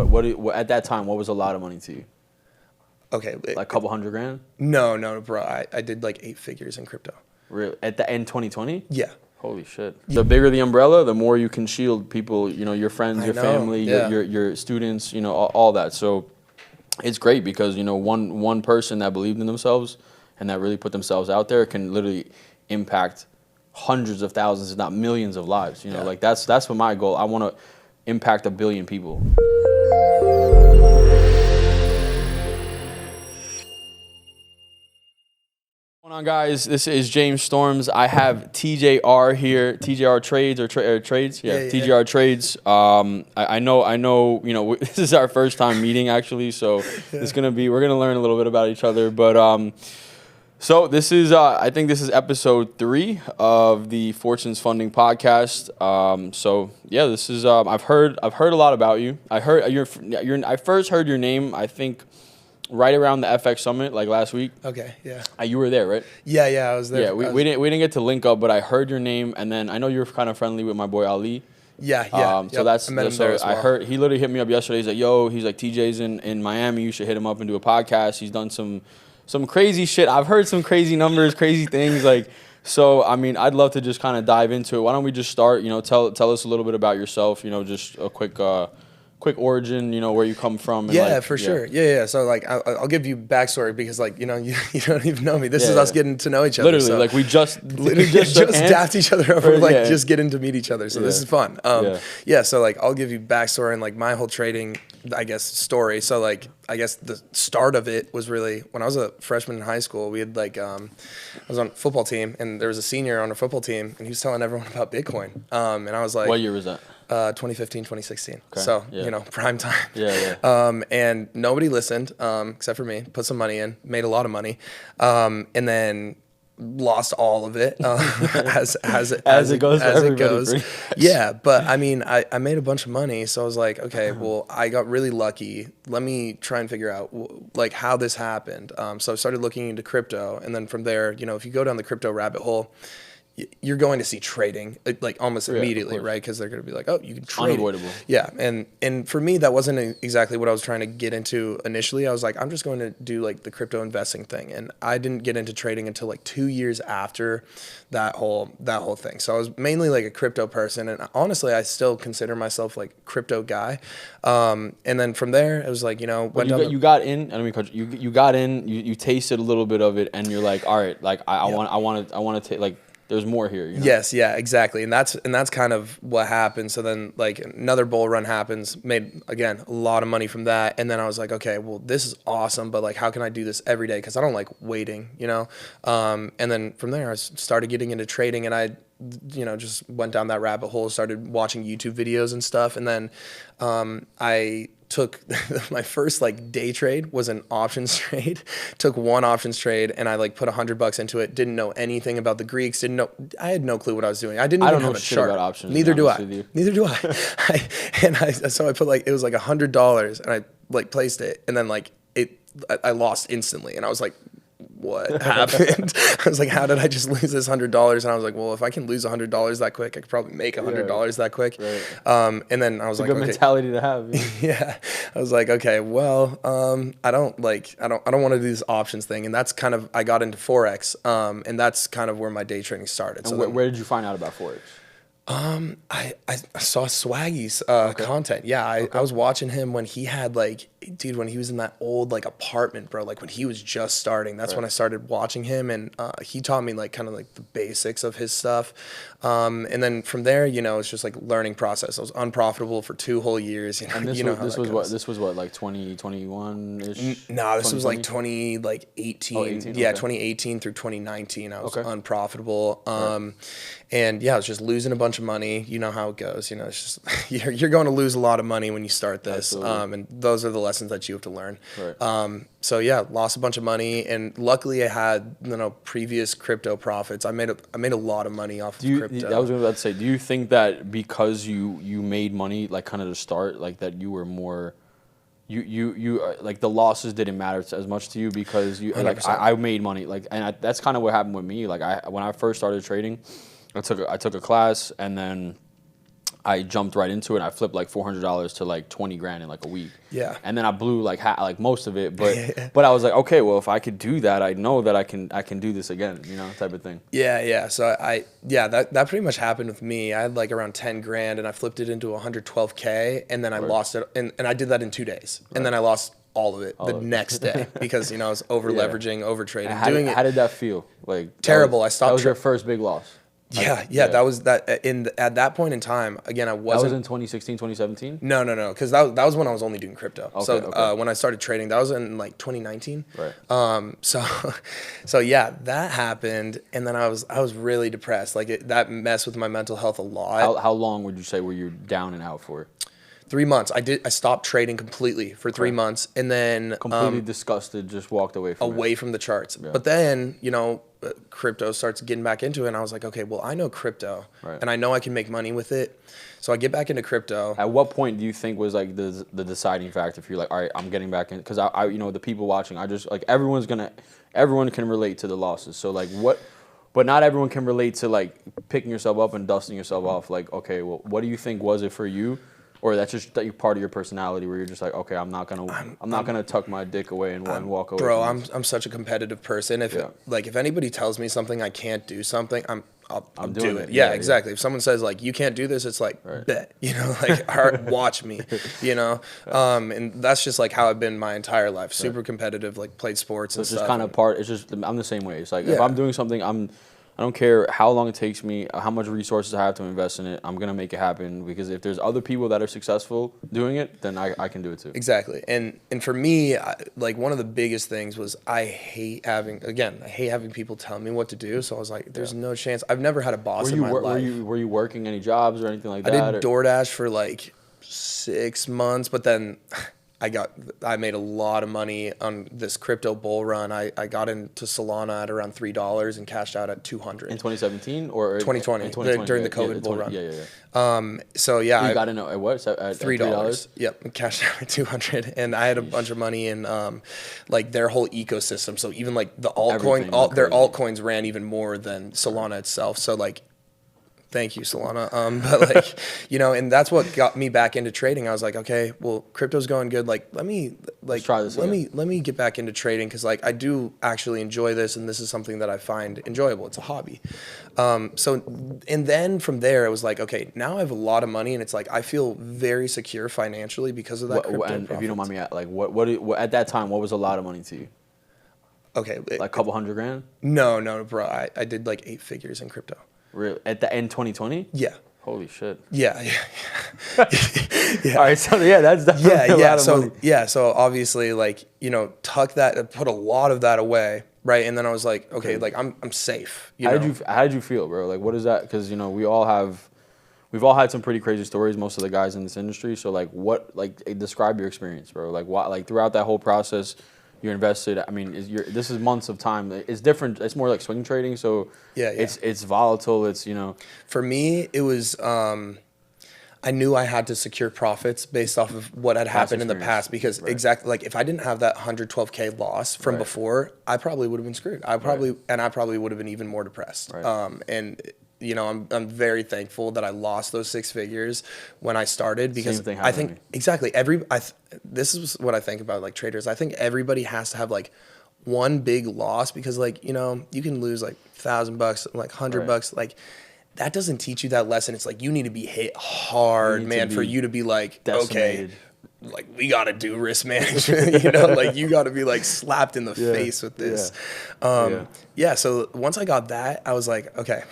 what at that time? What was a lot of money to you? Okay. Like a couple hundred grand? No, bro. I did like 8 figures in crypto. Really? At the end 2020? Yeah. Holy shit. The bigger the umbrella, the more you can shield people, your friends, your family, your students, all that. So it's great because, one person that believed in themselves and that really put themselves out there can literally impact hundreds of thousands, if not millions of lives. Like that's what my goal. I want to impact 1 billion people. What's going on, guys? This is James Storms. I have TJR here, TJR Tradez or Tradez, TJR Tradez. I know. This is our first time meeting actually, so we're gonna learn a little bit about each other. But so this is I think this is episode 3 of the Fortunes Funding podcast. So yeah, this is I've heard a lot about you. I first heard your name, I think, right around the FX Summit, like last week. Okay, yeah. You were there, right? Yeah, I was there. Yeah, we didn't get to link up, but I heard your name, and then I know you're kind of friendly with my boy Ali. Yeah. So I met him there as well. I heard he literally hit me up yesterday. He's like, TJ's in Miami. You should hit him up and do a podcast. He's done some crazy shit. I've heard some crazy numbers, crazy things. So I mean, I'd love to just kind of dive into it. Why don't we just start? Tell us a little bit about yourself. Just a quick origin, where you come from. And for sure. Yeah. So I'll give you backstory because you don't even know me. This is us getting to know each other. Literally, we just dapped each other over, just getting to meet each other. So this is fun. So I'll give you backstory and my whole trading, I guess, story. So I guess the start of it was really when I was a freshman in high school. We had I was on a football team and there was a senior on our football team and he was telling everyone about Bitcoin. And I was like, what year was that? 2015, 2016. Okay. So, prime time. And nobody listened, except for me. Put some money in, made a lot of money, and then lost all of it, as it goes. Yeah, but I mean, I made a bunch of money, so I was like, okay, well, I got really lucky. Let me try and figure out how this happened. So I started looking into crypto, and then from there, if you go down the crypto rabbit hole, you're going to see trading almost immediately, right? Because they're going to be like, oh, you can trade. Unavoidable. Yeah, and for me, that wasn't exactly what I was trying to get into initially. I was like, I'm just going to do the crypto investing thing, and I didn't get into trading until 2 years after that whole thing. So I was mainly a crypto person, and honestly, I still consider myself crypto guy. And then from there, it was you got in. I don't mean cut you. You got in. You tasted a little bit of it, and you're like, all right, I want to take there's more here. Yes, yeah, exactly. And that's kind of what happened. So then another bull run happens, made again a lot of money from that. And then I was like, okay, well, this is awesome, but how can I do this every day? Because I don't like waiting, And then from there I started getting into trading, and I just went down that rabbit hole, started watching YouTube videos and stuff. And then I took my first day trade was an options trade. Took one options trade and I put $100 into it. Didn't know anything about the Greeks. I had no clue what I was doing. I didn't even have a chart. About options, Neither do I. So I put it was $100 and I placed it, and then I lost instantly, and I was like, what happened? I was like, how did I just lose this $100? And I was like, well, if I can lose $100 that quick, I could probably make $100 that quick. Right. And then I was it's a good mentality to have. Yeah. I was like, okay, well, I don't want to do this options thing. And that's kind of, I got into Forex. And that's kind of where my day trading started. And so where did you find out about Forex? I saw Swaggy's content. Yeah, I was watching him when he had when he was in that old apartment, bro. When he was just starting, that's when I started watching him, and he taught me kind of the basics of his stuff. And then from there, it's just learning process. I was unprofitable for 2 whole years. And this was what 2021 ish. No, this was 2018. Yeah, 2018 through 2019. I was unprofitable. And yeah, I was just losing a bunch of money. You know how it goes. It's just you're going to lose a lot of money when you start this. And those are the lessons that you have to learn. Right. So yeah, lost a bunch of money, and luckily I had previous crypto profits. I made a lot of money off of crypto. I was about to say, do you think that because you made money kind of to start, that you were more you the losses didn't matter as much to you because you I made money that's kind of what happened with me. When I first started trading, I took a class, and then I jumped right into it. I flipped like $400 to like 20 grand in like a week. Yeah. And then I blew like most of it, but I was like, okay, well, if I could do that, I know that I can do this again, you know, type of thing. Yeah. So that pretty much happened with me. I had like around 10 grand and I flipped it into 112K, and then I lost it, and I did that in 2 days. And then I lost all of it next day because, you know, I was over leveraging, over trading, how did that feel? Like terrible. I stopped. That was your first big loss. Yeah. That was that at that point in time. Again, I wasn't. That was in 2016, 2017? No, because that was when I was only doing crypto. Okay. When I started trading, that was in like 2019. Right. So yeah, that happened, and then I was really depressed. Like that messed with my mental health a lot. How long would you say were you down and out for? 3 months. I stopped trading completely for 3 months, and then completely disgusted, just walked away from the charts. Yeah. But then, you know, crypto starts getting back into it, and I was like, okay, well, I know crypto, and I know I can make money with it. So I get back into crypto. At what point do you think was like the deciding factor for you? Like, all right, I'm getting back in, because I you know, the people watching, I just like everyone can relate to the losses. So like but not everyone can relate to like picking yourself up and dusting yourself off. Like, okay, well, what do you think was it for you? Or that's just part of your personality where you're just like, okay, I'm not gonna tuck my dick away and walk away. Bro, I'm such a competitive person. If anybody tells me something I can't do something, I'll do it. Yeah, exactly. If someone says like you can't do this, it's like bet, you know, like all right, watch me, you know. And that's just like how I've been my entire life. Super competitive, like played sports and stuff. It's just kind of part. It's just I'm the same way. It's like if I'm doing something, I don't care how long it takes me, how much resources I have to invest in it. I'm going to make it happen, because if there's other people that are successful doing it, then I can do it too. Exactly. And for me, like one of the biggest things was I hate having people tell me what to do. So I was like, there's no chance. I've never had a boss in my life. Were you working any jobs or anything like that? I did DoorDash for like 6 months, but then I made a lot of money on this crypto bull run. I got into Solana at around $3 and cashed out at 200. In 2017 or 2020, during the COVID bull run. Yeah. So yeah, you got in at what? At $3. Yep, cashed out at 200, and I had a bunch of money in like their whole ecosystem. So even like the altcoin, their altcoins ran even more than Solana itself. So like, thank you, Solana. But like, you know, and that's what got me back into trading. I was like, okay, well, crypto's going good. Like, let me try this. Let me get back into trading, because like I do actually enjoy this, and this is something that I find enjoyable. It's a hobby. And then from there, it was like, okay, now I have a lot of money, and it's like I feel very secure financially because of that crypto. And if you don't mind me, like, what at that time, what was a lot of money to you? Okay, like a couple $100,000? No, bro. I did like 8 figures in crypto. Really? At the end 2020? Yeah. Holy shit. Yeah. All right, so yeah, that's definitely a lot of money. Yeah, so obviously, like, you know, put a lot of that away, right? And then I was like, okay, like I'm safe. How did you feel, bro? Like, what is that? Because, you know, we've all had some pretty crazy stories, most of the guys in this industry. So like, describe your experience, bro. Like, what, like throughout that whole process, you invested. I mean, this is months of time. It's different. It's more like swing trading. So it's volatile. It's, you know. For me, it was. I knew I had to secure profits based off of what had happened in the past, because exactly, like, if I didn't have that 112K loss from before, I probably would have been screwed. I probably would have been even more depressed. And you know, I'm very thankful that I lost those 6 figures when I started, because I think exactly this is what I think about like traders. I think everybody has to have like one big loss, because like, you know, you can lose like $1,000, like $100, like that doesn't teach you that lesson. It's like you need to be hit hard, man, for you to be like, decimated. Okay, like we got to do risk management, you know, like you got to be like slapped in the face with this. So once I got that, I was like, okay,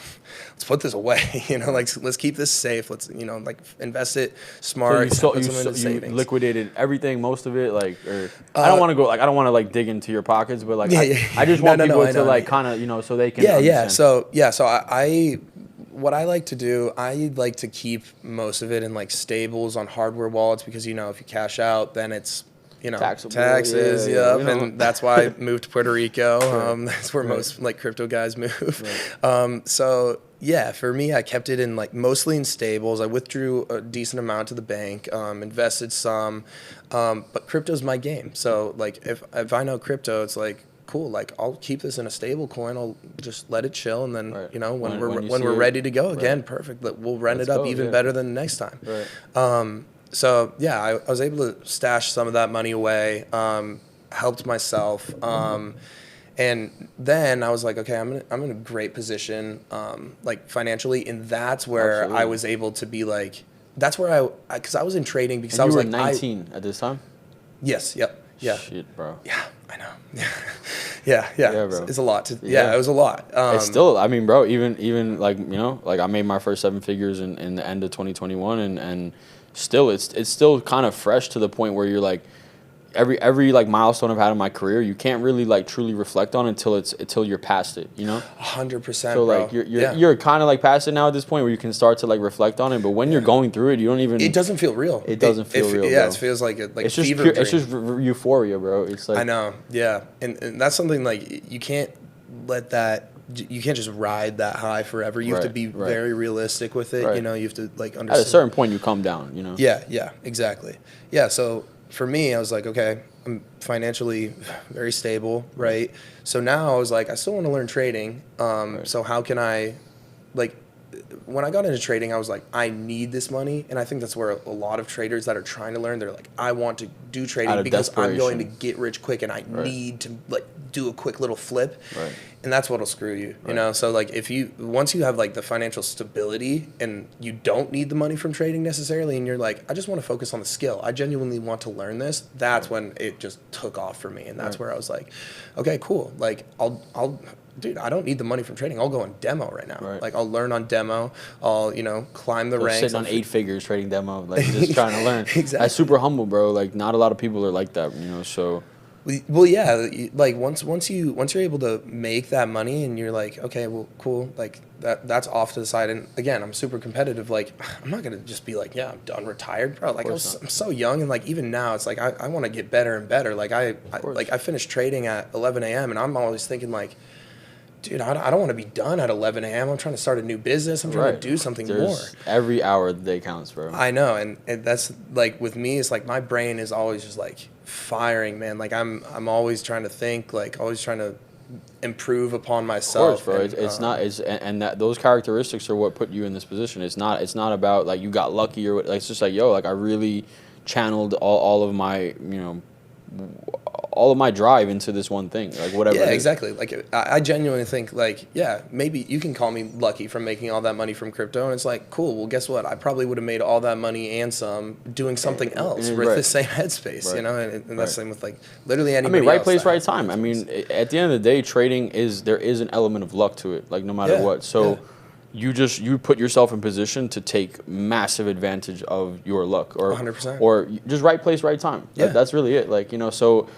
let's put this away, you know, like let's keep this safe. Let's, you know, like invest it smart. So you liquidated everything, most of it, like, or I don't want to like dig into your pockets, but like I just want people to like kind of, you know, so they can understand. So I what I like to do, I like to keep most of it in like stables on hardware wallets, because, you know, if you cash out, then it's, you know, taxes, and that's why I moved to Puerto Rico. That's where most like crypto guys move. So yeah, for me, I kept it in like mostly in stables. I withdrew a decent amount to the bank, invested some, but crypto's my game. So like if I know crypto, it's like, cool, like I'll keep this in a stable coin. I'll just let it chill, and then Right. you know when When you we're see it, ready to go right. again, perfect. We'll rent Let's it up go, even yeah. better than the next time. Right. So yeah, I was able to stash some of that money away, helped myself, and then I was like, okay, I'm in a great position, like financially, and that's where Absolutely. I was able to be like, that's where because I was in trading because And I was you were like 19 at this time? yes, yep, yeah, Shit, bro. yeah, I know, yeah, Yeah, bro. it's a lot to, it was a lot. It's still, I mean, bro, even like, you know, like I made my first 7 figures in the end of 2021, and still, it's still kind of fresh to the point where you're like, every like milestone I've had in my career, you can't really like truly reflect on until you're past it, you know? 100%. So bro. like you're kind of like past it now at this point where you can start to like reflect on it, but when you're going through it, you don't even. It doesn't feel real. It doesn't feel real. Yeah, bro. it feels like it's just fever pure, dream. it's just euphoria, bro. It's like I know, yeah, and that's something like you can't let that. You can't just ride that high forever. You have to be very realistic with it. Right. You know, you have to like understand. At a certain point, you come down. You know. Yeah, exactly. Yeah, so for me, I was like, okay, I'm financially very stable, right? So now I was like, I still want to learn trading. So how can I, like, when I got into trading, I was like, I need this money. And I think that's where a lot of traders that are trying to learn, they're like, I want to do trading because I'm going to get rich quick and I need to like do a quick little flip. Right. And that's what'll screw you, you know? So like once you have like the financial stability and you don't need the money from trading necessarily, and you're like, I just want to focus on the skill. I genuinely want to learn this. That's when it just took off for me. And that's where I was like, okay, cool. Like dude, I don't need the money from trading. I'll go on demo right now. Right. Like I'll learn on demo. I'll, you know, climb the ranks. Sitting on 8 figures trading demo, like just trying to learn. Exactly. That's super humble, bro. Like not a lot of people are like that, you know. So. Well, yeah, like once you're able to make that money and you're like, okay, well, cool, like that's off to the side. And again, I'm super competitive. Like I'm not gonna just be like, yeah, I'm done, retired, bro. Like I'm so young, and like even now, it's like I want to get better and better. Like I finished trading at 11 a.m. and I'm always thinking like, dude, I don't want to be done at 11 a.m. I'm trying to start a new business. I'm trying to do something more. Every hour of the day counts, bro. I know, and that's like with me, it's like my brain is always just like firing, man. Like I'm always trying to think, like always trying to improve upon myself. Of course, bro. And that those characteristics are what put you in this position. It's not about like you got lucky or what. Like, it's just like, yo, like I really channeled all of my, you know, all of my drive into this one thing, like whatever. Yeah, exactly. Like I genuinely think like, yeah, maybe you can call me lucky from making all that money from crypto, and it's like, cool. Well, guess what? I probably would have made all that money and some doing something else with the same headspace, you know. And that's the same with like literally anybody. I mean, right else place, right time. I mean, at the end of the day, trading there is an element of luck to it, like no matter what. So. You put yourself in position to take massive advantage of your luck, or 100%, or just right place, right time. Yeah. That's really it. Like, you know, so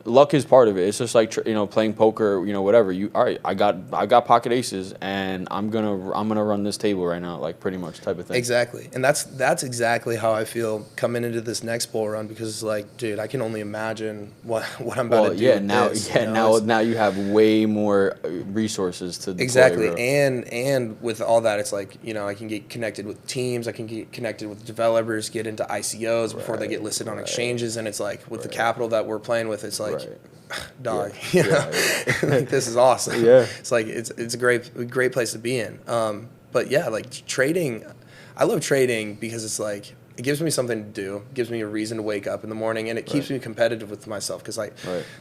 luck is part of it. It's just like, you know, playing poker, you know, whatever. All right, I got pocket aces, and I'm gonna run this table right now, like pretty much type of thing. Exactly, and that's exactly how I feel coming into this next bull run, because it's like, dude, I can only imagine what I'm about to do. Yeah, now you have way more resources to deploy, exactly, bro. and with all that, it's like, you know, I can get connected with teams, I can get connected with developers, get into ICOs before they get listed on exchanges, and it's like with the capital that we're playing with, it's like. Dog, you know, like, this is awesome. Yeah, it's like it's a great place to be in. But yeah, like trading, I love trading because it's like it gives me something to do, it gives me a reason to wake up in the morning, and it keeps me competitive with myself, because like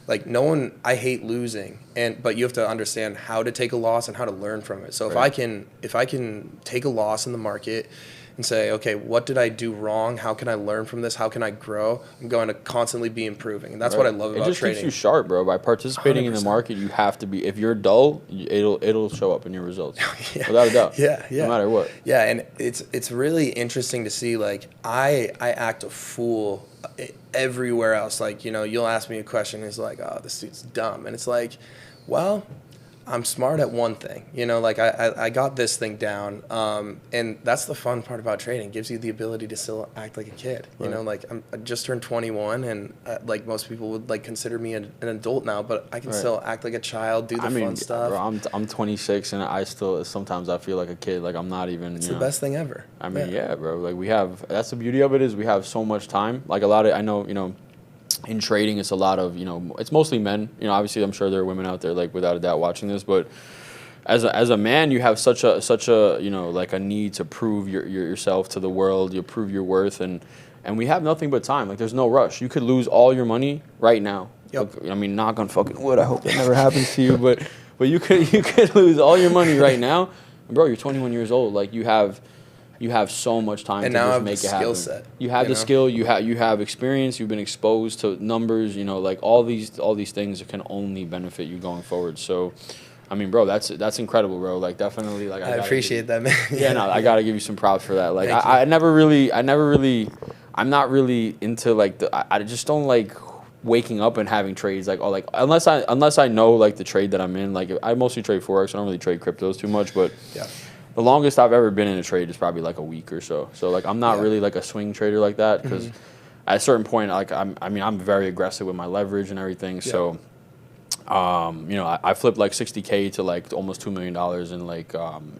I hate losing, but you have to understand how to take a loss and how to learn from it. So if I can take a loss in the market and say, okay, what did I do wrong? How can I learn from this? How can I grow? I'm going to constly be improving. And that's what I love about trading. It just keeps you sharp, bro. By participating 100%. In the market, you have to be. If you're dull, it'll show up in in your results. Without a doubt. Yeah. No matter what. Yeah, and it's really interesting to see, like, I act a fool everywhere else. Like, you know, you'll ask me a question, and it's like, oh, this dude's dumb. And it's like, well, I'm smart at one thing, you know, like I got this thing down, and that's the fun part about trading. It gives you the ability to still act like a kid, you know, like I just turned 21, and like most people would like consider me an adult now, but I can still act like a child, do the fun stuff. Bro, I'm 26, and I still sometimes I feel like a kid, like I'm not even. It's the best thing ever. I mean, yeah, bro. Like that's the beauty of it, is we have so much time. Like I know, you know, in trading, it's a lot of, it's mostly men. Obviously, I'm sure there are women out there, like, without a doubt watching this, but as a man, you have such a like a need to prove yourself to the world. You prove your worth, and we have nothing but time. Like, there's no rush. You could lose all your money right now. Yep. Look, I mean, knock on fucking wood. I hope that never happens to you, but you could lose all your money right now. And bro, you're 21 years old. Like, you have so much time and to now just have make the it happen. skill set. You have the skill. You have experience. You've been exposed to numbers. Like, all these things that can only benefit you going forward. So, I mean, bro, that's incredible, bro. Like, definitely, like, I appreciate that, man. Yeah, no, I gotta give you some props for that. Like, I'm not really into, like, I just don't like waking up and having trades, like, unless I know, like, the trade that I'm in. Like, I mostly trade Forex. I don't really trade cryptos too much, but yeah. The longest I've ever been in a trade is probably like a week or so. So, like, I'm not really like a swing trader like that, because at a certain point, like, I'm very aggressive with my leverage and everything. Yeah. So, I flipped like 60K to like almost $2 million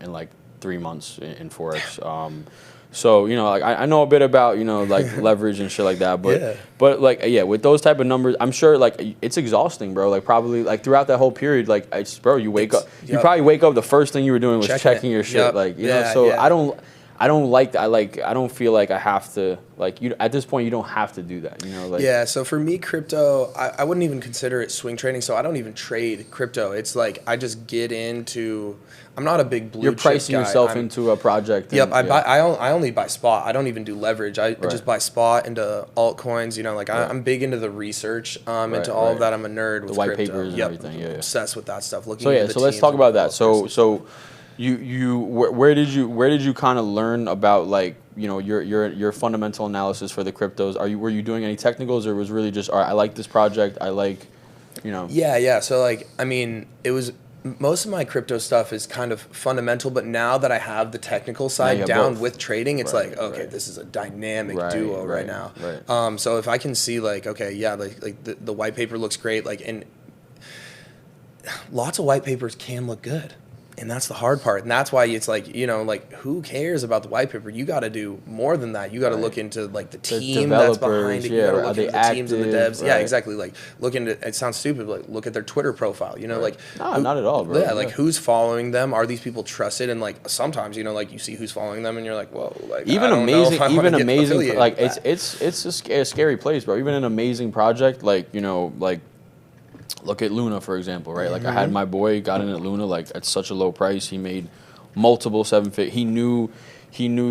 in like 3 months in Forex. So, like, I know a bit about, like, leverage and shit like that, but like, with those type of numbers, I'm sure, like, it's exhausting, bro. Like, probably, like, throughout that whole period, like, you wake up, you probably wake up, the first thing you were doing was checking your shit, like, so I don't like that. I don't feel like I have to, like, at this point, you don't have to do that, like. Yeah, so for me, crypto, I wouldn't even consider it swing trading, so I don't even trade crypto. It's like, I just get into, I'm not a big blue chip guy. You're pricing yourself into a project. Yep, I only buy spot. I don't even do leverage. I just buy spot into altcoins, like, I'm big into the research, into all of that. I'm a nerd with the white crypto. papers and everything, Obsessed with that stuff. Looking so into the let's talk teams about that. So where did you kind of learn about, like, your fundamental analysis for the cryptos? Were you doing any technicals, or was really just, all right, I like this project, I like, Yeah. So, like, I mean, it was, most of my crypto stuff is kind of fundamental, but now that I have the technical side down with trading, it's like, okay, this is a dynamic duo right now. Right. So if I can see, like, okay, like the white paper looks great, like, and lots of white papers can look good. And that's the hard part. And that's why it's like, like, who cares about the white paper? You got to do more than that. You got to look into, like, the team that's behind it. You got to look into the teams and the devs. Yeah, exactly. Like, look into, it sounds stupid, but, like, look at their Twitter profile, like. No, not at all, bro. Yeah, like, who's following them? Are these people trusted? And, like, sometimes, like, you see who's following them and you're like, whoa, like, even amazing, like, it's a scary place, bro. Even an amazing project, like, like, look at Luna, for example, right? Like, I had my boy got in at Luna, like, at such a low price. He made multiple 7-figure. He knew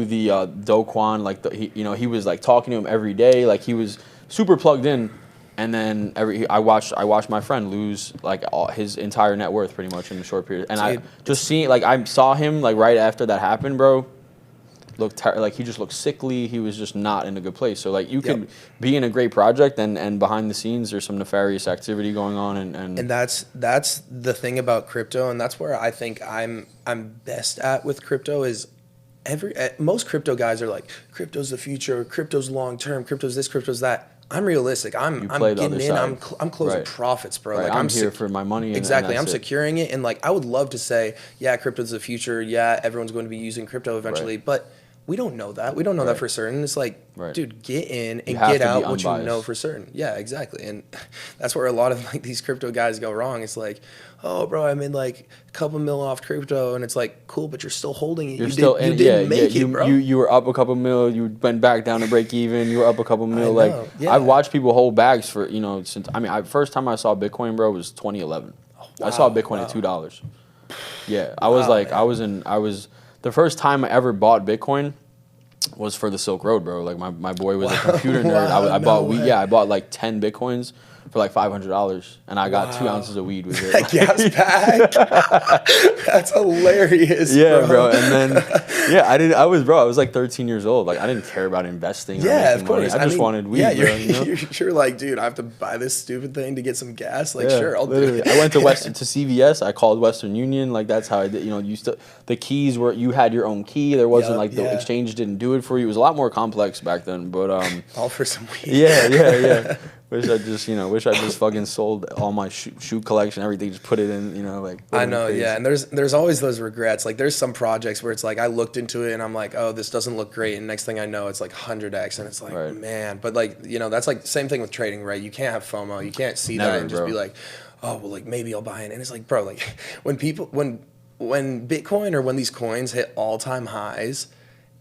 the Do Kwon, like, he was, like, talking to him every day. Like, he was super plugged in. And then I watched my friend lose, like, his entire net worth pretty much in a short period. And I just seen, like, I saw him, like, right after that happened, bro. Like, he just looked sickly. He was just not in a good place. So, like, you could be in a great project, and behind the scenes there's some nefarious activity going on, and that's the thing about crypto, and that's where I think I'm best at with crypto is most crypto guys are like, crypto's the future, crypto's long term, crypto's this, crypto's that. I'm realistic. I'm getting in. I'm closing profits, bro. Right. Like, I'm here for my money. Exactly. I'm securing it, and, like, I would love to say, yeah, crypto's the future. Yeah, everyone's going to be using crypto eventually, but we don't know that. We don't know that for certain. It's like, dude, get in and get out what you know for certain. Yeah, exactly. And that's where a lot of, like, these crypto guys go wrong. It's like, oh, bro, I made, like, a couple mil off crypto, and it's like, cool, but you're still holding it. You didn't make it, bro. You were up a couple mil. You went back down to break even. You were up a couple mil. Like, I've watched people hold bags for, since, I mean, first time I saw Bitcoin, bro, was 2011. Oh, wow, I saw Bitcoin at $2. Yeah, I was like, the first time I ever bought Bitcoin was for the Silk Road, bro. Like, my boy was a computer nerd. I bought like 10 Bitcoins for like $500, and I got 2 ounces of weed with it. Gas pack. That's hilarious. Yeah, bro. And then I was like 13 years old. Like, I didn't care about investing. Yeah, of course. I just wanted weed. Yeah, you're like, dude, I have to buy this stupid thing to get some gas. Like, sure, I'll do it. I went to CVS. I called Western Union. Like, that's how I did. The keys were, you had your own key. There wasn't the exchange didn't do it for you. It was a lot more complex back then. But all for some weed. Yeah. Wish I just fucking sold all my shoe collection, everything, just put it in, like. I know, yeah. And there's always those regrets. Like there's some projects where it's like I looked into it and I'm like, oh, this doesn't look great. And next thing I know, it's like 100x, and it's like, man. But like, that's like same thing with trading, right? You can't have FOMO. You can't see that and just be like, oh, well, like maybe I'll buy it. And it's like, bro, like when Bitcoin or when these coins hit all-time highs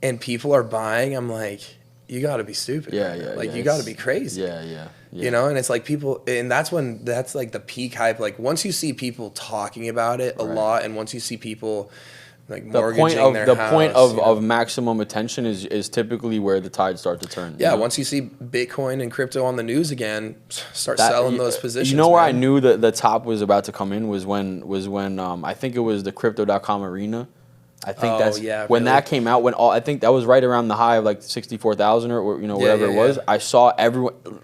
and people are buying, I'm like, you got to be stupid. Yeah. Like you got to be crazy. Yeah. And it's like people, and that's like the peak hype. Like once you see people talking about it a lot, and once you see people like mortgaging their house. The point of maximum attention is typically where the tide starts to turn. Yeah, once you see Bitcoin and crypto on the news again, start selling those positions. You know where I knew that the top was about to come in was when I think it was the crypto.com arena. I think when that came out, I think that was right around the high of like 64,000 or whatever it was. I saw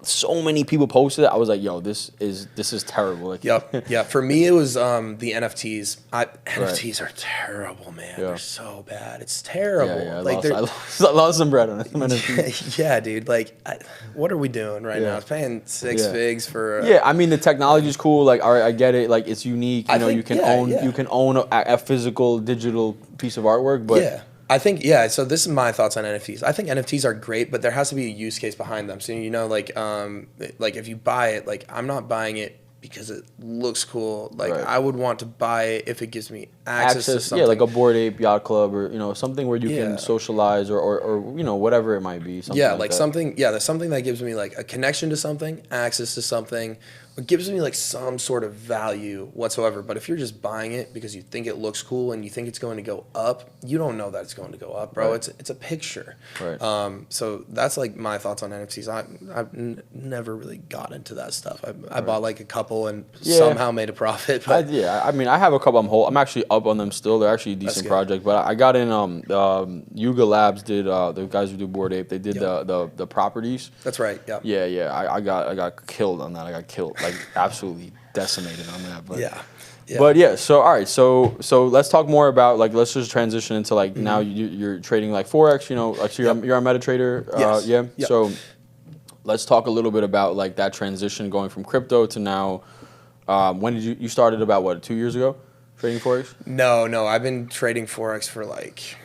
so many people posted it. I was like, yo, this is terrible. Like, yeah. For me, it was the NFTs. NFTs are terrible, man. They're so bad. It's terrible. I lost some bread on it. Yeah, dude. Like, what are we doing right now? It's paying six figs for. I mean, the technology is cool. Like, all right, I get it. Like, it's unique. You can own a physical, digital piece of artwork, but I think so this is my thoughts on NFTs. I think NFTs are great, but there has to be a use case behind them. So like if you buy it, like I'm not buying it because it looks cool. Like I would want to buy it if it gives me access to something. Yeah, like a Bored Ape Yacht Club or something where you can socialize or whatever it might be. Something there's something that gives me like a connection to something, access to something. It gives me like some sort of value whatsoever. But if you're just buying it because you think it looks cool and you think it's going to go up, you don't know that it's going to go up, bro. It's a picture. So that's like my thoughts on NFTs. I've never really got into that stuff. I bought like a couple and somehow made a profit. But I mean, I have a couple. I'm actually up on them still. They're actually a decent project. But I got in. Yuga Labs did the guys who do Bored Ape. They did the properties. That's right. Yeah. I got killed on that. I got killed. Like absolutely decimated on that. But so all right, so let's talk more about like let's just transition into like now you're trading like Forex, like so you're a MetaTrader, So let's talk a little bit about like that transition going from crypto to now. When did you started about 2 years ago trading Forex? No, I've been trading Forex for like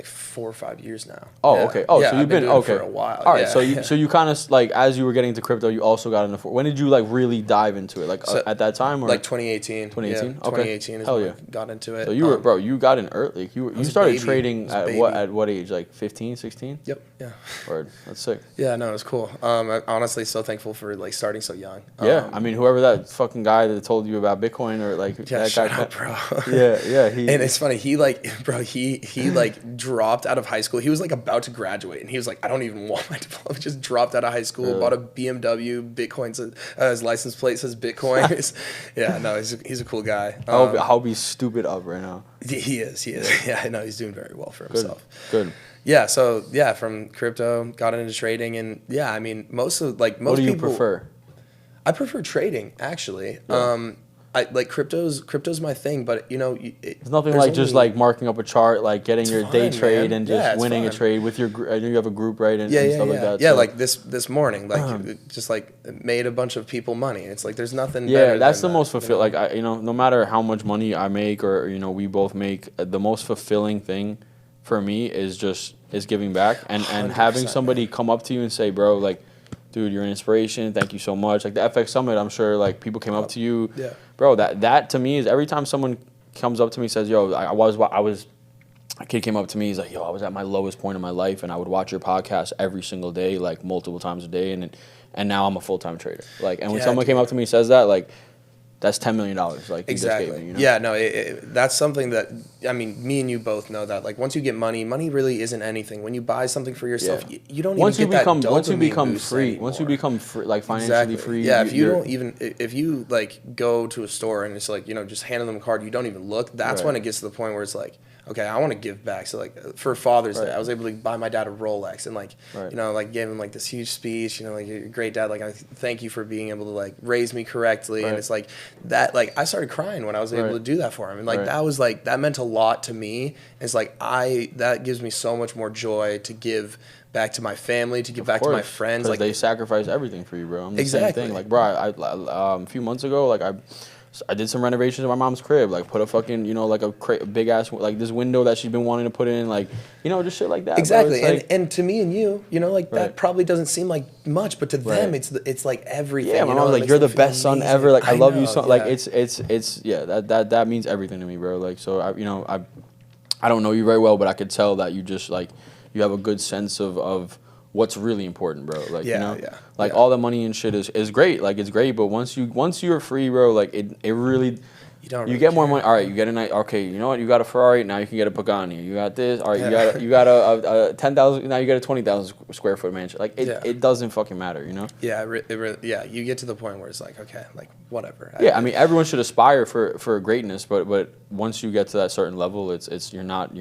4 or 5 years now. Okay. So you've been for a while. All right. So you kind of like as you were getting into crypto, you also got into. When did you like really dive into it? Like at that time or like 2018? 2018. Yeah, 2018 is when I got into it. So you were you got in early. You started trading at what age? Like 15, 16? Yep. Yeah. Word. That's sick. Yeah. No, it's cool. I'm honestly so thankful for like starting so young. I mean, whoever that fucking guy that told you about Bitcoin or like that shut guy. up, bro. Yeah. And it's funny. He dropped out of high school. He was like about to graduate, and he was like, "I don't even want my diploma." He just dropped out of high school, bought a BMW. Bitcoin, his license plate says Bitcoin. He's a cool guy. I hope he's stupid up right now. He is. Yeah, I know he's doing very well for himself. Good. Yeah. So from crypto, got into trading, and I mean, most people. What do you prefer? I prefer trading actually. Yeah. I like crypto's my thing, but it's nothing like just like marking up a chart, like getting your day trade and just winning a trade with your. I know you have a group, right? And stuff like that. Yeah, so. Like this morning, like just like made a bunch of people money. It's like there's nothing. Yeah, that's the most fulfilling. Like no matter how much money I make or we both make, the most fulfilling thing for me is giving back and having somebody come up to you and say, bro, like. Dude, you're an inspiration. Thank you so much. Like the FX Summit, I'm sure like people came up to you. Yeah. Bro, that to me is every time someone comes up to me and says, yo, a kid came up to me, he's like, yo, I was at my lowest point in my life and I would watch your podcast every single day, like multiple times a day, and now I'm a full-time trader. Like, and when someone came up to me and says that, like, that's $10 million. Like exactly. You just gave me, Yeah, no, that's something that I mean, me and you both know that. Like once you get money really isn't anything. When you buy something for yourself, you don't even get that dopamine once you become boost free. anymore. Once you become free, like financially free. Yeah, if you like go to a store and it's like just handing them a card, you don't even look. That's when it gets to the point where it's like, okay, I want to give back. So like for Father's Day, I was able to buy my dad a Rolex and like like gave him like this huge speech. Like you're a great dad. Like I thank you for being able to like raise me correctly. And it's like that. Like I started crying when I was able to do that for him. And like that was like that meant a lot to me. It's like that gives me so much more joy to give back to my family, to give back to my friends. Because Like they sacrifice everything for you, bro. I'm the exactly. same thing. Like, bro, a few months ago, like I did some renovations in my mom's crib. Like, put a fucking, like a big ass, like this window that she's been wanting to put in. Like, just shit like that. Exactly. Bro. Like, And to me and you, like that probably doesn't seem like much, but to them, it's like everything. Yeah, my mom's like, you're the best son ever. Like, I love you so. Yeah. Like, it's that means everything to me, bro. Like, so I don't know you very well, but I could tell that you just like you have a good sense of what's really important, bro. Like, all the money and shit is great. Like, it's great, but once you're free, bro, like it really. You get more money. All right, you get a nice. Okay, you know what? You got a Ferrari. Now you can get a Pagani. You got this. All right, you got a 10,000. Now you get a 20,000 square foot mansion. Like it doesn't fucking matter, Yeah, you get to the point where it's like, okay, like whatever. I mean, everyone should aspire for greatness, but once you get to that certain level, it's you're not.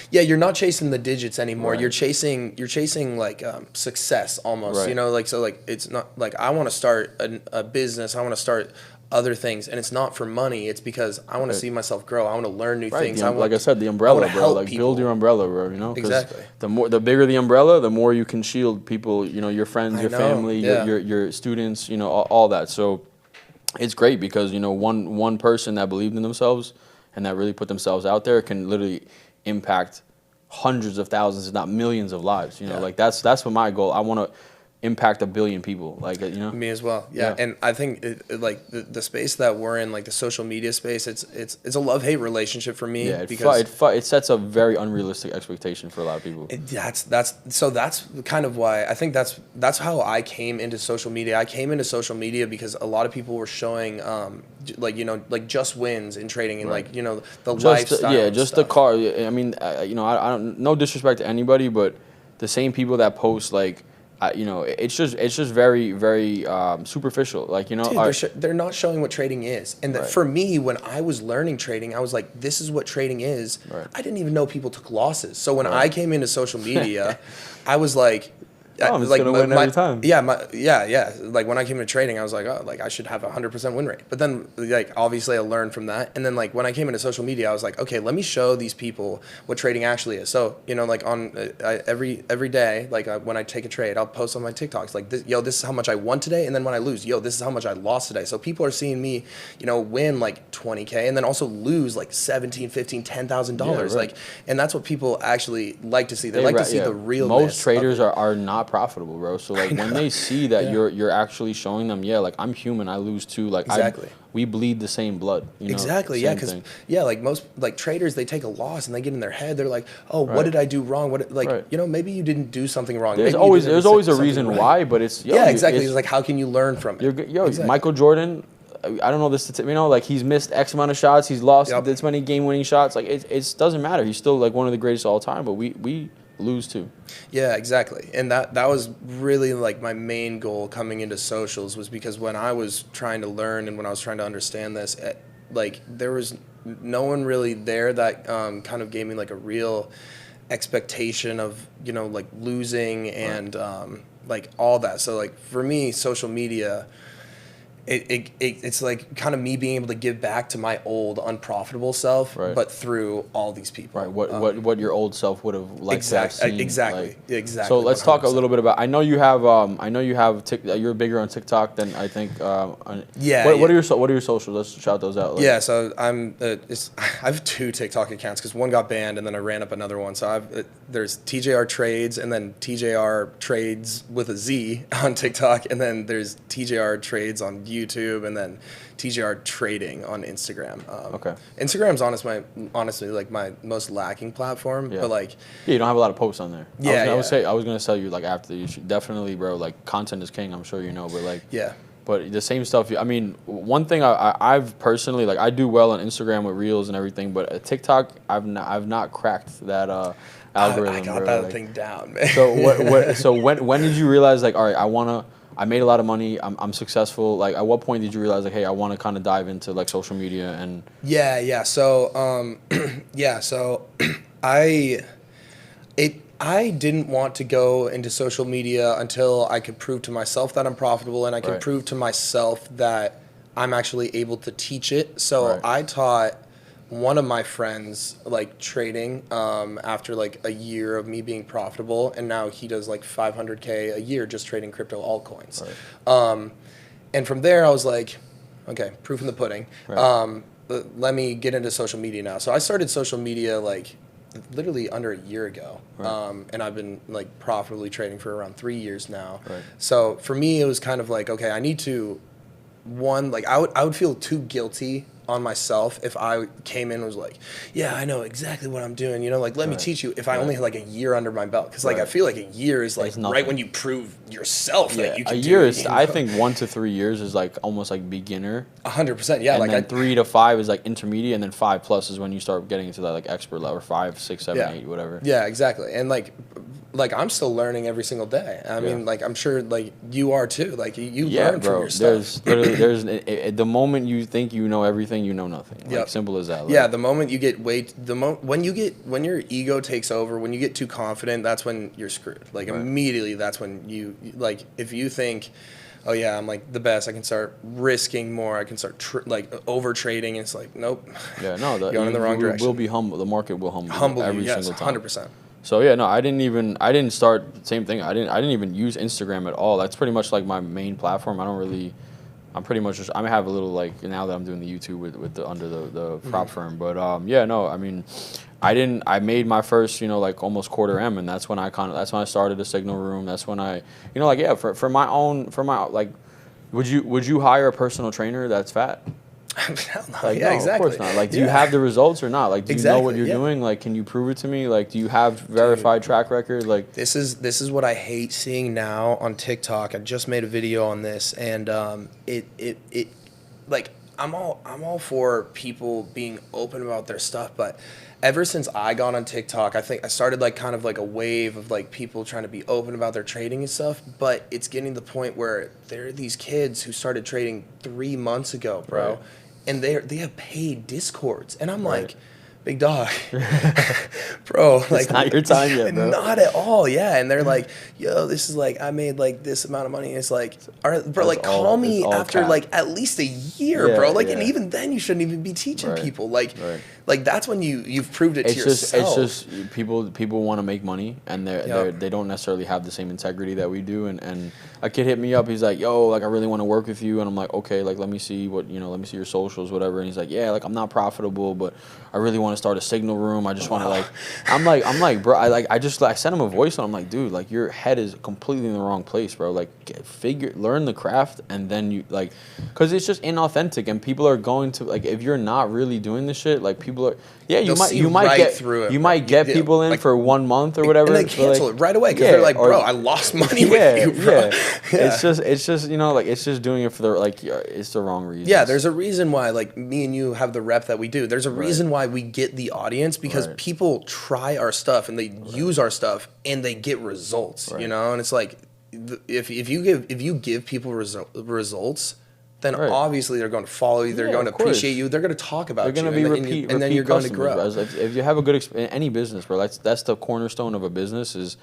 Yeah, you're not chasing the digits anymore. Right. You're chasing like success almost. Right. Like so like it's not like I want to start a business. I want to start other things, and it's not for money. It's because I want to see myself grow. I want to learn new things. Like I said, the umbrella, bro. Like build your umbrella, bro. Exactly. The bigger the umbrella, the more you can shield people. Your friends, your family, your students. All that. So it's great because one person that believed in themselves and that really put themselves out there can literally impact hundreds of thousands, if not millions, of lives. Like that's what my goal. I want to impact 1 billion people, Me as well. Yeah. And I think like the space that we're in, like the social media space, it's a love-hate relationship for me. Yeah, because it sets a very unrealistic expectation for a lot of people. That's kind of why I think that's how I came into social media. I came into social media because a lot of people were showing like just wins in trading and the lifestyle. Just the car. I mean, I don't, no disrespect to anybody, but the same people that post like. It's just very, very superficial. Like, Dude, they're not showing what trading is. And for me, when I was learning trading, I was like, this is what trading is. Right. I didn't even know people took losses. So when I came into social media, I was like, I'm just gonna win every time. Yeah. Like when I came into trading, I was like, oh, like I should have 100% win rate. But then, like obviously, I learned from that. And then, like when I came into social media, I was like, okay, let me show these people what trading actually is. So like on every day, like when I take a trade, I'll post on my TikToks like, this is how much I won today, and then when I lose, this is how much I lost today. So people are seeing me, win like 20K, and then also lose like $17,000, $15,000, $10,000. Like, and that's what people actually like to see. They like to see the realness. Most traders are not profitable, bro. So like when they see that you're actually showing them, like I'm human, I lose too. Like exactly. We bleed the same blood. Exactly. Yeah. Because like most like traders, they take a loss and they get in their head. They're like, oh, what did I do wrong? Maybe you didn't do something wrong. There's always a reason why, but it's exactly. It's like how can you learn from it? Exactly. Michael Jordan. I don't know this, like he's missed X amount of shots, he's lost this many game-winning shots. Like it doesn't matter. He's still like one of the greatest of all time. But we lose too. Yeah, exactly. And that was really like my main goal coming into socials, was because when I was trying to learn and when I was trying to understand this, like there was no one really there that kind of gave me like a real expectation of like losing and like all that. So like for me, social media, it's like kind of me being able to give back to my old unprofitable self, but through all these people. Right. What your old self would have liked to have seen. Exactly. Exactly. So let's talk a little bit about. I know you have. You're bigger on TikTok than I think. What are your socials? Let's shout those out. So I have 2 TikTok accounts because one got banned and then I ran up another one. So there's TJR Tradez and then TJR Tradez with a Z on TikTok, and then there's TJR Tradez on YouTube, and then TJR Trading on Instagram. Instagram's honestly like my most lacking platform, but like you don't have a lot of posts on there. I was gonna tell you like after you should definitely, bro. Like content is king. I'm sure but like But the same stuff. I mean, one thing I've personally like I do well on Instagram with reels and everything, but TikTok I've not cracked that algorithm. I got that thing down, man. So when did you realize like, all right, I made a lot of money. I'm successful. Like, at what point did you realize, like, hey, I want to kind of dive into like social media and? So, So, I didn't want to go into social media until I could prove to myself that I'm profitable and I can prove to myself that I'm actually able to teach it. So I taught one of my friends like trading after like a year of me being profitable, and now he does like 500K a year just trading crypto altcoins. Right. And from there I was like, okay, proof in the pudding. Right. Let me get into social media now. So I started social media like literally under a year ago. Right. And I've been like profitably trading for around 3 years now. Right. So for me, it was kind of like, okay, I need to, like I would feel too guilty on myself if I came in and was like, yeah, I know exactly what I'm doing, like let me teach you, if I only had like a year under my belt, because like I feel like a year is like right when you prove yourself that you can do it. A year is, I think 1 to 3 years is like almost like beginner. 100%, yeah. And like then 3 to 5 is like intermediate, and then 5 plus is when you start getting into that like expert level, 5, 6, 7, 8, whatever. Yeah, exactly. And like I'm still learning every single day. I mean, like I'm sure like you are too. Like you learn from your stuff. There's the moment you think you know everything, you know nothing. Like simple as that. Like, yeah, the moment you get when your ego takes over, when you get too confident, that's when you're screwed. Like immediately, that's when you like if you think, oh yeah, I'm like the best, I can start risking more, I can start over trading. It's like nope. Yeah, no, you're going in the wrong direction. Will be humble. The market will humble you every single time. 100%. So yeah, no, I didn't start, same thing. I didn't even use Instagram at all. That's pretty much like my main platform. I'm pretty much just, I have a little like, now that I'm doing the YouTube with the, under the prop firm. But yeah, no, I mean, I made my first, like almost quarter M, and that's when I started a signal room. That's when I, like, yeah, for my like, would you hire a personal trainer that's fat? Hell no. Like, yeah, no, exactly. Of course not. Like, do you have the results or not? Like, do you know what you're doing? Like, can you prove it to me? Like, do you have verified track record? Like, this is what I hate seeing now on TikTok. I just made a video on this, and it like I'm all for people being open about their stuff, but ever since I got on TikTok, I think I started like kind of like a wave of like people trying to be open about their trading and stuff, but it's getting to the point where there are these kids who started trading 3 months ago, bro. Right. And they have paid Discords, and I'm like, big dog, bro, like it's not your time yet, bro. Not at all, yeah. And they're like, yo, this is like I made like this amount of money. And it's like, all right, bro, like call me after like at least a year, bro. Like, and even then you shouldn't even be teaching people. Like that's when you've proved it to yourself. It's just people want to make money, and they don't necessarily have the same integrity that we do. And a kid hit me up. He's like, yo, like I really want to work with you, and I'm like, okay, like let me see what let me see your socials, whatever. And he's like, yeah, like I'm not profitable, but I really want to start a signal room. I just want to like, I'm like, bro, I sent him a voice, and I'm like, dude, like your head is completely in the wrong place, bro. Like learn the craft, and then you like, cause it's just inauthentic, and people are going to like, if you're not really doing this shit, like people are, you might get people in like, for 1 month or whatever, and they cancel it right away because they're like, bro, I lost money with you, bro. It's just like it's just doing it for the like it's the wrong reason. Yeah, there's a reason why like me and you have the rep that we do. There's a reason why we get the audience, because people try our stuff and they use our stuff and they get results, and it's like if you give people results, then obviously they're going to follow you, they're going to appreciate you, they're going to talk about you, and then you're going to grow. If you have a good in any business, bro, that's the cornerstone of a business, is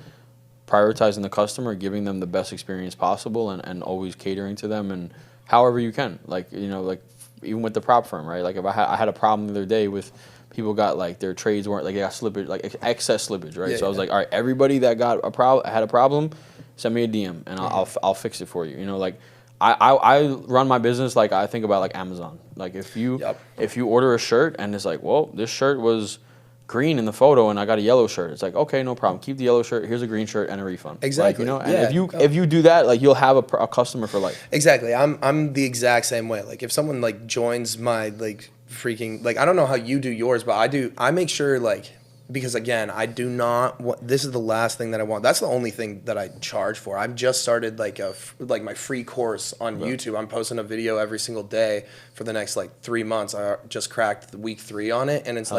prioritizing the customer, giving them the best experience possible, and always catering to them, and however you can. Like, like even with the prop firm, right? Like if I had a problem the other day with people got like their trades weren't, like they got slippage, like excess slippage, right? So I was like, all right, everybody that had a problem, send me a DM and I'll fix it for you. Like I run my business like I think about like Amazon. Like if you order a shirt and it's like, well, this shirt was green in the photo and I got a yellow shirt. It's like, okay, no problem. Keep the yellow shirt. Here's a green shirt and a refund. Exactly. Like, and if you do that, like you'll have a customer for life. Exactly. I'm the exact same way. Like if someone like joins my like freaking, like I don't know how you do yours, but I make sure like, because again, I do not want, this is the last thing that I want. That's the only thing that I charge for. I've just started like my free course on YouTube. I'm posting a video every single day for the next like 3 months. I just cracked the week 3 on it, and it's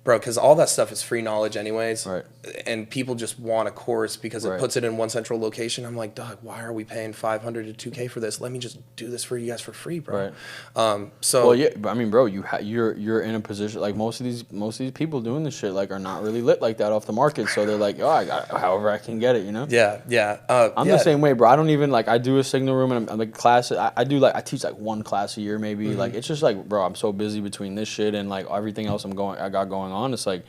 Bro, because all that stuff is free knowledge anyways. Right. And people just want a course because it puts it in one central location. I'm like, dog, why are we paying $500 to $2K for this? Let me just do this for you guys for free, bro. Right. So well, yeah, but I mean, bro, you're in a position like most of these people doing this shit like are not really lit like that off the market. So they're like, oh, I got it, however I can get it, you know? Yeah, yeah. I'm the same way, bro. I don't even like I do a signal room and I'm like class. I teach like one class a year maybe. Like it's just like, bro, I'm so busy between this shit and like everything else I got going on. It's like,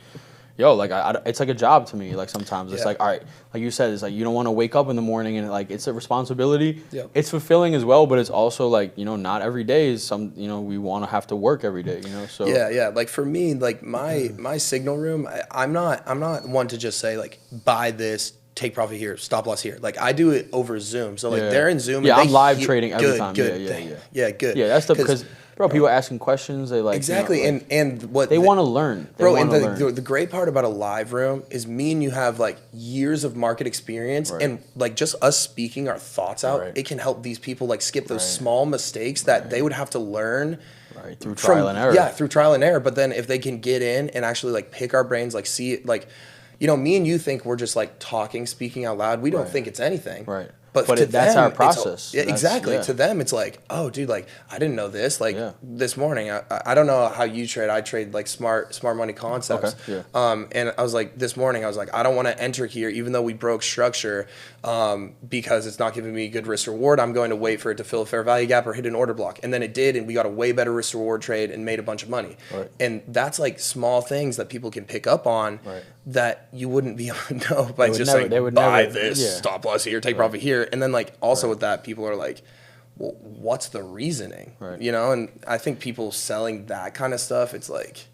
yo, like it's like a job to me. Like sometimes it's like, all right, like you said, it's like you don't want to wake up in the morning and like it's a responsibility. It's fulfilling as well, but it's also like, you know, not every day is we want to have to work every day, you know. So yeah. Like for me, like my signal room, I'm not one to just say like buy this, take profit here, stop loss here. Like I do it over Zoom. So like they're in Zoom. Yeah, and I'm live trading every time. Good. Yeah, good. Yeah, that's because. Bro, people asking questions. They like exactly, you know, and what they want to learn. The great part about a live room is me and you have like years of market experience, and like just us speaking our thoughts out, it can help these people like skip those small mistakes that they would have to learn through trial and error. Yeah, through trial and error. But then if they can get in and actually like pick our brains, like see it, like you know, me and you think we're just like speaking out loud. We don't think it's anything. Right. But that's our process. Exactly. Yeah. To them, it's like, oh, dude, like I didn't know this. Like this morning, I don't know how you trade. I trade like smart money concepts. Okay. Yeah. And I was like, this morning, I was like, I don't want to enter here, even though we broke structure, because it's not giving me a good risk reward. I'm going to wait for it to fill a fair value gap or hit an order block, and then it did, and we got a way better risk reward trade and made a bunch of money. Right. And that's like small things that people can pick up on that you wouldn't be able to know by just saying, buy this, stop loss here, take profit here. And then like also with that, people are like, well, what's the reasoning? Right. You know, and I think people selling that kind of stuff, it's like,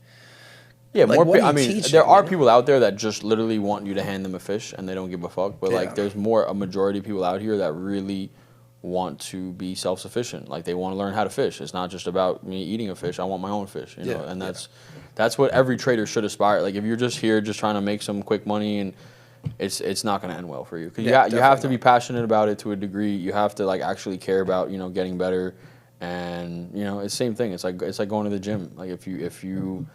yeah, like, more. I mean, there are people out there that just literally want you to hand them a fish and they don't give a fuck. But like, there's a majority of people out here that really want to be self-sufficient. Like they want to learn how to fish. It's not just about me eating a fish. I want my own fish. You know, and that's what every trader should aspire. Like if you're just here just trying to make some quick money, and it's not going to end well for you, because you have to be passionate about it to a degree. You have to like actually care about, you know, getting better. And you know, it's the same thing. It's like going to the gym. Like if you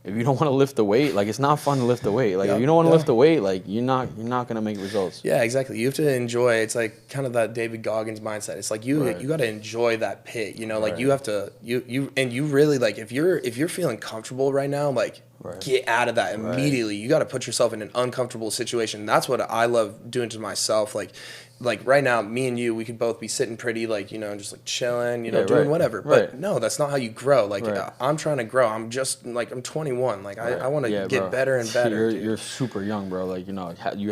don't want to lift the weight, like it's not fun to lift the weight. Like if you don't want to lift the weight, like you're not gonna make results. Yeah, exactly. You have to enjoy. It's like kind of that David Goggins mindset. It's like you got to enjoy that pit. You know, like you have to you really like if you're feeling comfortable right now, like get out of that immediately. You got to put yourself in an uncomfortable situation. That's what I love doing to myself. Like right now, me and you, we could both be sitting pretty, like, you know, just like chilling, you know, doing whatever. But no, that's not how you grow. Like I'm trying to grow. I'm just like, I'm 21. Like I want to get better and better. You're super young, bro. Like, you know, you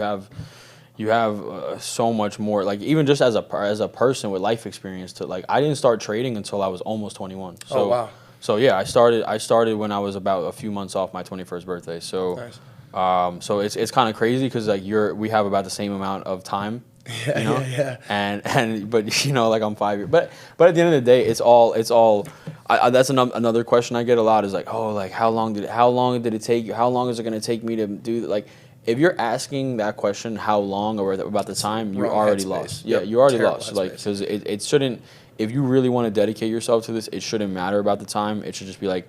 have so much more. Like even just as a person with life experience to like, I didn't start trading until I was almost 21. So, oh wow. So yeah, I started when I was about a few months off my 21st birthday. So, nice. So it's kind of crazy because like we have about the same amount of time. Yeah, you know? yeah. And but you know, like I'm 5 years. But at the end of the day, it's all. That's another question I get a lot is like, oh, like how long did it take you? How long is it going to take me to do like? If you're asking that question, how long or about the time, you already lost. Yeah, you already lost. Like because it shouldn't. If you really want to dedicate yourself to this, it shouldn't matter about the time. It should just be like,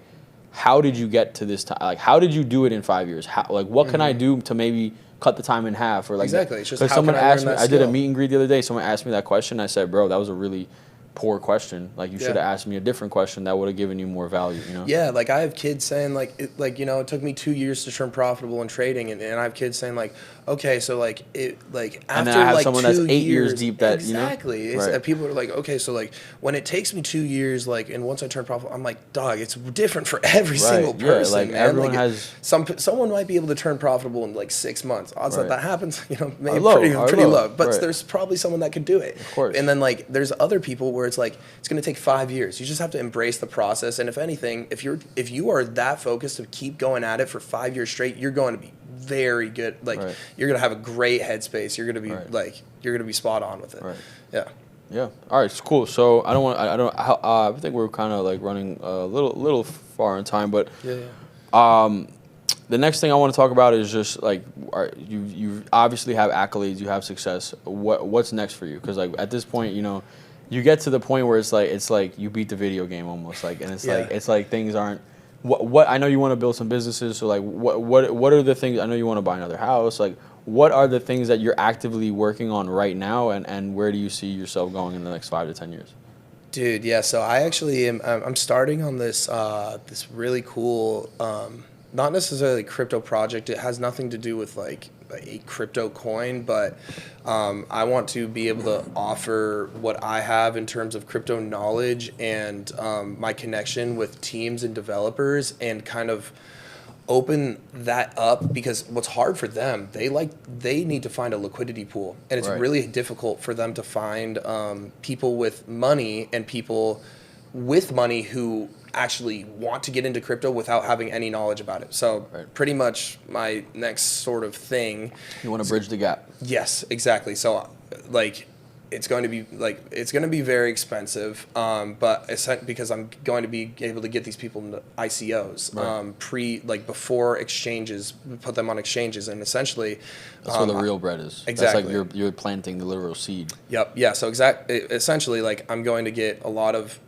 how did you get to this time? Like, how did you do it in 5 years? How, like, what can I do to maybe cut the time in half? Or like, exactly. It's just how someone can I asked learn me. that I did a skill? meet and greet the other day. Someone asked me that question. I said, bro, that was a really poor question. Like you should have asked me a different question that would have given you more value. You know? Yeah, like I have kids saying like you know, it took me 2 years to turn profitable in trading, and I have kids saying like, okay, so like it like after and then I have like someone 2 that's 8 years years deep that exactly. You know? People are like, okay, so like when it takes me 2 years, like, and once I turn profitable, I'm like, dog, it's different for every single person. Like man. everyone like has someone might be able to turn profitable in like 6 months. Odds that happens, you know, maybe pretty low. But there's probably someone that could do it. Of course. And then like there's other people where it's like it's gonna take 5 years. You just have to embrace the process. And if anything, if you are that focused to keep going at it for 5 years straight, you're going to be very good. Like you're gonna have a great headspace. You're gonna be like you're gonna be spot on with it. Right. Yeah. Yeah. All right. It's cool. So I think we're kind of like running a little far in time, but the next thing I want to talk about is just like you obviously have accolades, you have success. What's next for you? Because like at this point, you know, you get to the point where it's like you beat the video game almost, like, and it's like things aren't what I know you want to build some businesses. So like, what are the things? I know you want to buy another house. Like, what are the things that you're actively working on right now, and where do you see yourself going in the next 5 to 10 years? Dude, yeah. So I actually I'm starting on this this really cool, not necessarily crypto project. It has nothing to do with like a crypto coin, but I want to be able to offer what I have in terms of crypto knowledge and my connection with teams and developers, and kind of open that up, because what's hard for them, they need to find a liquidity pool, and it's really difficult for them to find people with money and people with money who actually want to get into crypto without having any knowledge about it. So pretty much my next sort of thing, you want to bridge the gap. Yes, exactly. So like it's going to be very expensive, but because I'm going to be able to get these people into ICOs, before exchanges, put them on exchanges, and essentially that's where the real bread is. Exactly. That's like you're planting the literal seed. Yep. Yeah. So essentially, like, I'm going to get a lot of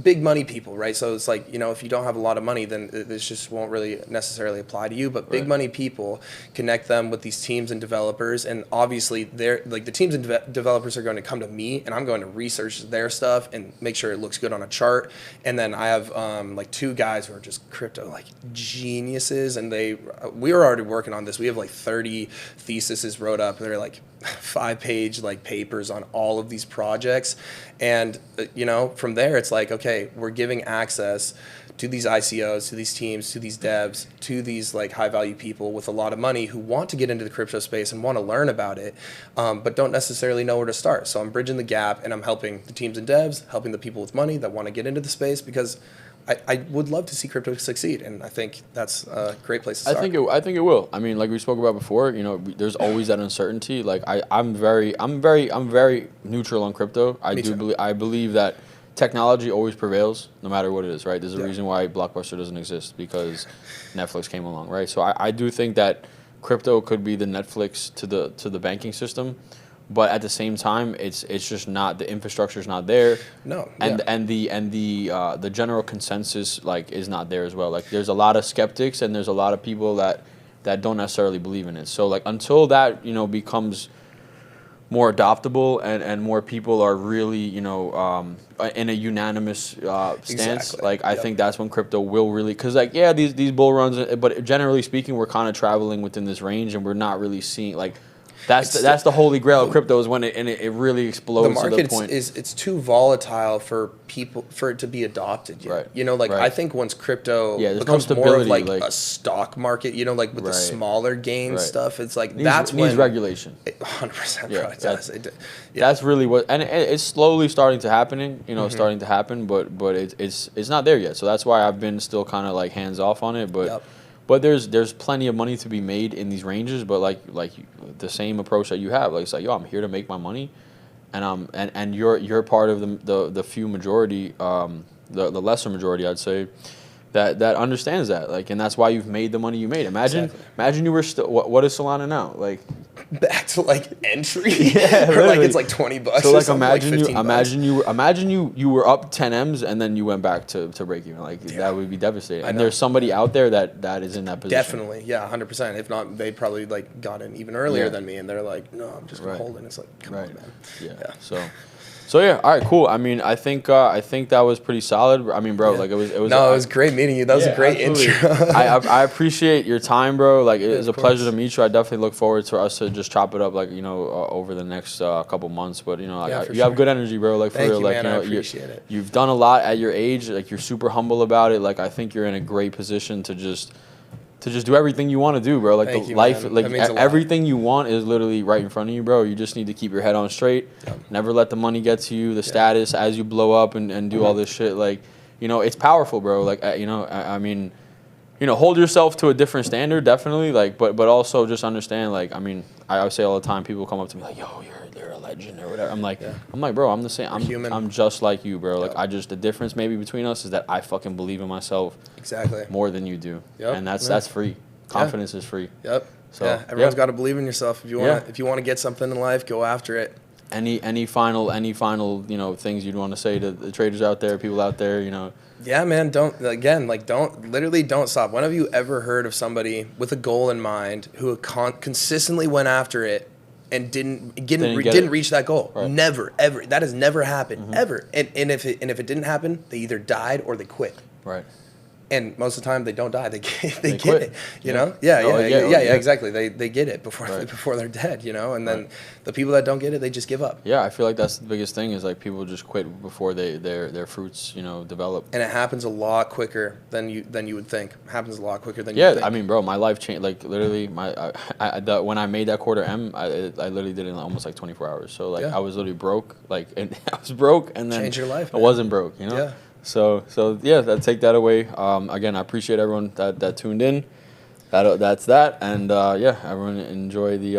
big money people, right? So it's like, if you don't have a lot of money, then this just won't really necessarily apply to you. But big money people, connect them with these teams and developers, and obviously they're like, the teams and developers are going to come to me, and I'm going to research their stuff and make sure it looks good on a chart. And then I have like 2 guys who are just crypto like geniuses, and we were already working on this. We have like 30 theses wrote up. They're like 5-page like papers on all of these projects, and from there it's like, okay, we're giving access to these ICOs, to these teams, to these devs, to these like high value people with a lot of money who want to get into the crypto space and want to learn about it, but don't necessarily know where to start. So I'm bridging the gap, and I'm helping the teams and devs, helping the people with money that want to get into the space, because I would love to see crypto succeed, and I think that's a great place to start. I think it will. I mean, like we spoke about before, there's always that uncertainty. Like I'm very neutral on crypto. I believe that technology always prevails, no matter what it is, right? There's a reason why Blockbuster doesn't exist, because Netflix came along, right? So I do think that crypto could be the Netflix to the banking system. But at the same time, it's just not, the infrastructure is not there. No. And the general consensus like is not there as well. Like there's a lot of skeptics, and there's a lot of people that don't necessarily believe in it. So like until that becomes more adoptable, and more people are really in a unanimous stance. Exactly. Like I think that's when crypto will really, because like these bull runs, but generally speaking, we're kind of traveling within this range, and we're not really seeing like. That's the holy grail of crypto, is when it really explodes. The market to the point. It's too volatile for it to be adopted yet. Right. I think once crypto becomes more of like a stock market, like with the smaller gain stuff, it's like that's when regulation. 100%, bro. It does. That's really what, and it's slowly starting to happen. Starting to happen, but it's not there yet. So that's why I've been still kind of like hands off on it, but. Yep. But there's plenty of money to be made in these ranges, but like the same approach that you have, like it's like, I'm here to make my money, and you're part of the few majority, the lesser majority, I'd say, that understands that, like, and that's why you've made the money you made. Imagine you were still, what is Solana now, like back to like entry, or like it's like $20. So like imagine you were up 10 M's, and then you went back to break even. Like that would be devastating. And there's somebody out there that is in that position. Definitely, yeah, 100%. If not, they probably like got in even earlier than me, and they're like, no, I'm just gonna hold it. It's like, come on, man. Yeah. So yeah, all right, cool. I mean, I think that was pretty solid. I mean, bro, like it was. It was great meeting you. That was a great intro. I appreciate your time, bro. Like it was a pleasure to meet you. I definitely look forward to us to just chop it up, like over the next couple months. But you have good energy, bro. Like for real, like man, I appreciate it. You've done a lot at your age. Like you're super humble about it. Like I think you're in a great position to just do everything you want to do, bro. Like life, like everything you want is literally right in front of you, bro. You just need to keep your head on straight. Yep. Never let the money get to you, the status as you blow up and do all this shit. Like, it's powerful, bro. Like, I mean, hold yourself to a different standard, definitely. Like, but also just understand, like, I mean, I say all the time, people come up to me like, yo, you're a legend or whatever. I'm like, bro, I'm the same. I'm human. I'm just like you, bro. Like, the difference maybe between us is that I fucking believe in myself. Exactly. More than you do. Yep. And that's free. Confidence is free. Yep. So everyone's got to believe in yourself. If you want to get something in life, go after it. Any final things you'd want to say to the traders out there, people out there, Yeah, man, don't stop. When have you ever heard of somebody with a goal in mind who consistently went after it and didn't reach that goal? Right. Never, ever. That has never happened, ever. And if it didn't happen, they either died or they quit. Right. And most of the time they don't die. They get quit. it. You know? Yeah, exactly. They get it before Right. before they're dead, and then the people that don't get it, they just give up. Yeah, I feel like that's the biggest thing is like people just quit before their fruits, develop. And it happens a lot quicker than you would think. It happens a lot quicker than you would think. I mean, bro, my life changed. Like literally, when I made that quarter M, I literally did it in almost like 24 hours. So like I was literally broke. And I was broke, and then Change your life, I man. wasn't broke. Yeah. So yeah, take that away. Again, I appreciate everyone that tuned in. That's that, and everyone enjoy the.